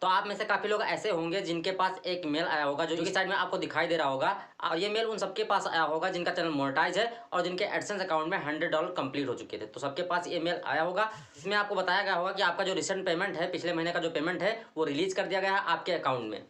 तो आप में से काफ़ी लोग ऐसे होंगे जिनके पास एक मेल आया होगा जो कि साइड में आपको दिखाई दे रहा होगा, और ये मेल उन सबके पास आया होगा जिनका चैनल मोनेटाइज है और जिनके एडसेंस अकाउंट में $100 कंप्लीट हो चुके थे। तो सबके पास ये मेल आया होगा जिसमें आपको बताया गया होगा कि आपका जो रिसेंट पेमेंट है, पिछले महीने का जो पेमेंट है वो रिलीज कर दिया गया है आपके अकाउंट में।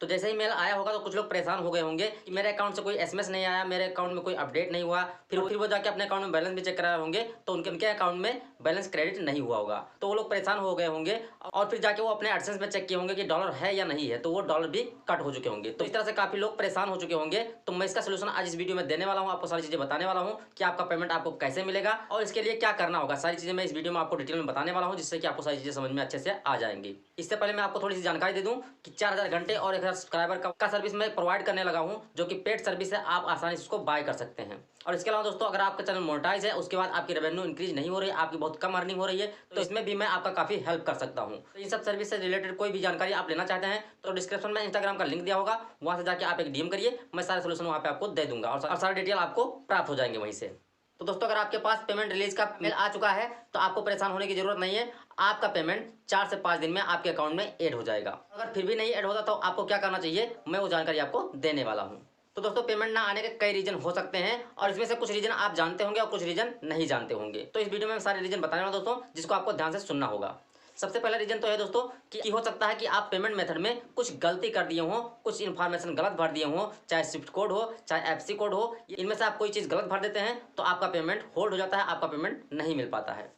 तो जैसे ही मेल आया होगा तो कुछ लोग परेशान हो गए होंगे कि मेरे अकाउंट से कोई एसएमएस नहीं आया, मेरे अकाउंट में कोई अपडेट नहीं हुआ। फिर वो जाके अपने अकाउंट में बैलेंस भी चेक कराए होंगे तो उनके अकाउंट में बैलेंस क्रेडिट नहीं हुआ होगा। तो वो लोग परेशान हो गए होंगे और फिर जाके वो अपने एडसेंस में चेक किए होंगे कि डॉलर है या नहीं है, तो वो डॉलर भी कट हो चुके होंगे। तो इस तरह से काफ़ी लोग परेशान हो चुके होंगे। तो मैं इसका सोल्यूशन आज इस वीडियो में देने वाला हूँ, आपको सारी चीज़ें बताने वाला हूँ कि आपका पेमेंट आपको कैसे मिलेगा और इसके लिए क्या करना होगा। सारी चीज़ें मैं इस वीडियो में आपको डिटेल में बताने वाला हूँ, जिससे कि आपको सारी चीज़ें समझ में अच्छे से आ जाएंगी। इससे पहले मैं आपको थोड़ी सी जानकारी दे दूँ कि 4000 घंटे और 1000 सब्सक्राइबर का सर्विस मैं प्रोवाइड करने लगा हूं, जो कि पेड सर्विस है। आप आसानी से उसको बाय कर सकते हैं। और इसके अलावा दोस्तों, अगर आपका चैनल मोनेटाइज है, उसके बाद आपकी रेवेन्यू इंक्रीज नहीं हो रही है, आपकी बहुत कम अर्निंग हो रही है, तो इसमें भी मैं आपका काफ़ी हेल्प कर सकता हूं। तो इन सब सर्विस से रिलेटेड कोई भी जानकारी आप लेना चाहते हैं तो डिस्क्रिप्शन में इंस्टाग्राम का लिंक दिया होगा, वहां से जाकर आप एक डीएम करिए, मैं सारे सोल्यूशन वहां पे आपको दे दूंगा और सारे डिटेल आपको प्राप्त हो जाएंगे वहीं से। तो दोस्तों, अगर आपके पास पेमेंट रिलीज का मेल आ चुका है तो आपको परेशान होने की जरूरत नहीं है। आपका पेमेंट 4 से 5 दिन में आपके अकाउंट में ऐड हो जाएगा। अगर फिर भी नहीं ऐड होता तो आपको क्या करना चाहिए, मैं वो जानकारी आपको देने वाला हूँ। तो दोस्तों, पेमेंट ना आने के कई रीजन हो सकते हैं और इसमें से कुछ रीजन आप जानते होंगे और कुछ रीजन नहीं जानते होंगे। तो इस वीडियो में मैं सारे रीजन बताने वाला दोस्तों, जिसको आपको ध्यान से सुनना होगा। सबसे पहला रीजन तो है दोस्तों कि हो सकता है कि आप पेमेंट मेथड में कुछ गलती कर दिए हो, कुछ इन्फॉर्मेशन गलत भर दिए हो, चाहे स्विफ्ट कोड हो चाहे एफसी कोड हो, इनमें से आप कोई चीज़ गलत भर देते हैं तो आपका पेमेंट होल्ड हो जाता है, आपका पेमेंट नहीं मिल पाता है।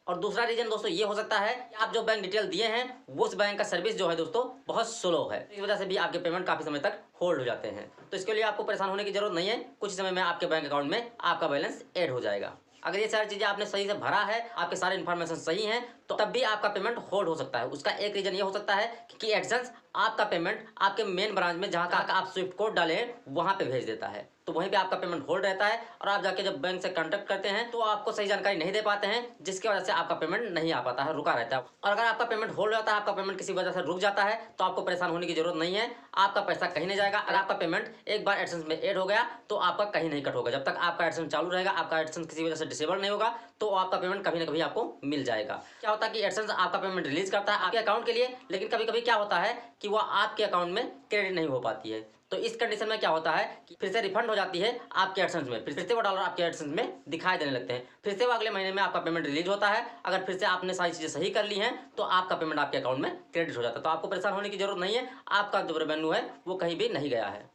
और दूसरा रीजन दोस्तों ये हो सकता है कि आप जो बैंक डिटेल दिए हैं वो उस बैंक का सर्विस जो है दोस्तों बहुत स्लो है, इस वजह से भी आपके पेमेंट काफ़ी समय तक होल्ड हो जाते हैं। तो इसके लिए आपको परेशान होने की जरूरत नहीं है, कुछ समय में आपके बैंक अकाउंट में आपका बैलेंस ऐड हो जाएगा। अगर ये सारी चीज़ें आपने सही से भरा है, आपके सारे इन्फॉर्मेशन सही हैं, तो तब भी आपका पेमेंट होल्ड हो सकता है। उसका एक रीजन ये हो सकता है कि एडसेंस आपका पेमेंट आपके मेन ब्रांच में जहाँ का आप स्विफ्ट कोड डाले हैं वहाँ पे भेज देता है, तो वहीं पे आपका पेमेंट होल्ड रहता है और आप जाके जब बैंक से कांटेक्ट करते हैं तो आपको सही जानकारी नहीं दे पाते हैं, जिसकी वजह से आपका पेमेंट नहीं आ पाता है, रुका रहता है। और अगर आपका पेमेंट होल्ड रहता है, आपका पेमेंट किसी वजह से रुक जाता है, तो आपको परेशान होने की जरूरत नहीं है, आपका पैसा कहीं नहीं जाएगा। अगर आपका पेमेंट एक बार एडसेंस में ऐड हो गया तो आपका कहीं नहीं कट होगा। जब तक आपका एडसेंस चालू रहेगा, आपका एडसेंस किसी वजह से डिसेबल नहीं होगा, तो आपका पेमेंट कभी ना कभी आपको मिल जाएगा। क्या होता है कि एडसेंस आपका पेमेंट रिलीज करता है आपके अकाउंट के लिए, लेकिन कभी कभी क्या होता है कि वो आपके अकाउंट में क्रेडिट नहीं हो पाती है। तो इस कंडीशन में क्या होता है कि फिर से रिफंड हो जाती है आपके एडसेंस में, फिर से वो डॉलर आपके एडसेंस में दिखाई देने लगते हैं, फिर से वो अगले महीने में आपका पेमेंट रिलीज होता है। अगर फिर से आपने सारी चीज़ें सही कर ली हैं तो आपका पेमेंट आपके अकाउंट में क्रेडिट हो जाता है। तो आपको परेशान होने की जरूरत नहीं है, आपका जो रेवेन्यू है वो कहीं भी नहीं गया है।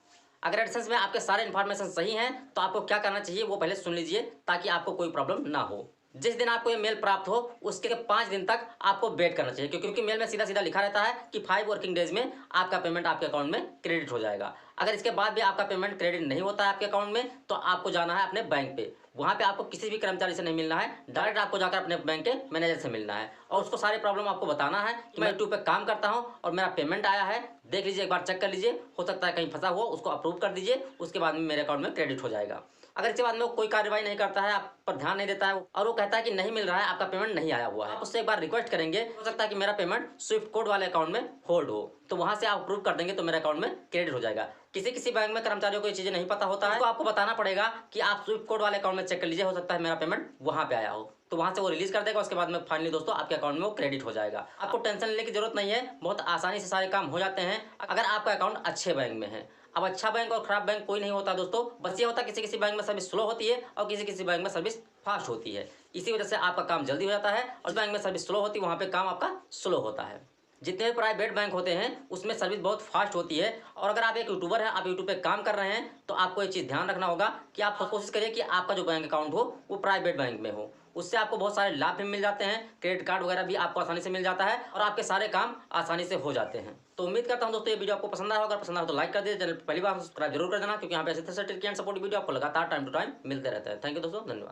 अगर एडसेंस में आपके सारे इन्फॉर्मेशन सही हैं तो आपको क्या करना चाहिए वो पहले सुन लीजिए, ताकि आपको कोई प्रॉब्लम ना हो। जिस दिन आपको ये मेल प्राप्त हो उसके 5 दिन तक आपको वेट करना चाहिए, क्योंकि मेल में सीधा सीधा लिखा रहता है कि 5 वर्किंग डेज में आपका पेमेंट आपके अकाउंट में क्रेडिट हो जाएगा। अगर इसके बाद भी आपका पेमेंट क्रेडिट नहीं होता है आपके अकाउंट में, तो आपको जाना है अपने बैंक पे। वहाँ पे आपको किसी भी कर्मचारी से नहीं मिलना है, डायरेक्ट आपको जाकर अपने बैंक के मैनेजर से मिलना है और उसको सारे प्रॉब्लम आपको बताना है कि मैं यूट्यूब पे काम करता हूँ और मेरा पेमेंट आया है, देख लीजिए, एक बार चेक कर लीजिए, हो सकता है कहीं फंसा हुआ, उसको अप्रूव कर दीजिए, उसके बाद में मेरे अकाउंट में क्रेडिट हो जाएगा। अगर इसके बाद में वो कोई कार्रवाई नहीं करता है, आप पर ध्यान नहीं देता है और वो कहता है कि नहीं मिल रहा है, आपका पेमेंट नहीं आया हुआ है, उससे एक बार रिक्वेस्ट करेंगे, हो सकता है कि मेरा पेमेंट स्विफ्ट कोड वाले अकाउंट में होल्ड हो, तो वहां से आप अप्रूव कर देंगे तो मेरे अकाउंट में क्रेडिट हो जाएगा। किसी किसी बैंक में कर्मचारियों को ये चीजें नहीं पता होता है, तो आपको बताना पड़ेगा कि आप स्विफ्ट कोड वाले अकाउंट में चेक कर लीजिए, हो सकता है मेरा पेमेंट वहां पे आया हो, तो वहां से वो रिलीज कर देगा। उसके बाद में फाइनली दोस्तों आपके अकाउंट में वो क्रेडिट हो जाएगा। आपको टेंशन लेने की जरूरत नहीं है, बहुत आसानी से सारे काम हो जाते हैं अगर आपका अकाउंट अच्छे बैंक में है। अब अच्छा बैंक और खराब बैंक कोई नहीं होता दोस्तों, बस ये होता है किसी किसी बैंक में सर्विस स्लो होती है और किसी किसी बैंक में सर्विस फास्ट होती है, इसी वजह से आपका काम जल्दी हो जाता है और बैंक में सर्विस स्लो होती है वहाँ पे काम आपका स्लो होता है। जितने भी प्राइवेट बैंक होते हैं उसमें सर्विस बहुत फास्ट होती है। और अगर आप एक यूट्यूबर हैं, आप यूट्यूब पे काम कर रहे हैं, तो आपको एक चीज़ ध्यान रखना होगा कि आप कोशिश करिए कि आपका जो बैंक अकाउंट हो वो प्राइवेट बैंक में हो, उससे आपको बहुत सारे लाभ भी मिल जाते हैं, क्रेडिट कार्ड वगैरह भी आपको आसानी से मिल जाता है और आपके सारे काम आसानी से हो जाते हैं। तो उम्मीद करता हूं दोस्तों ये वीडियो आपको पसंद आया होगा, पसंद आया तो लाइक कर दीजिए, चैनल पहली बार सब्सक्राइब जरूर कर देना, क्योंकि यहाँ पे ऐसे वीडियो आपको लगातार टाइम टू टाइम मिलते रहते हैं। थैंक यू दोस्तों, धन्यवाद।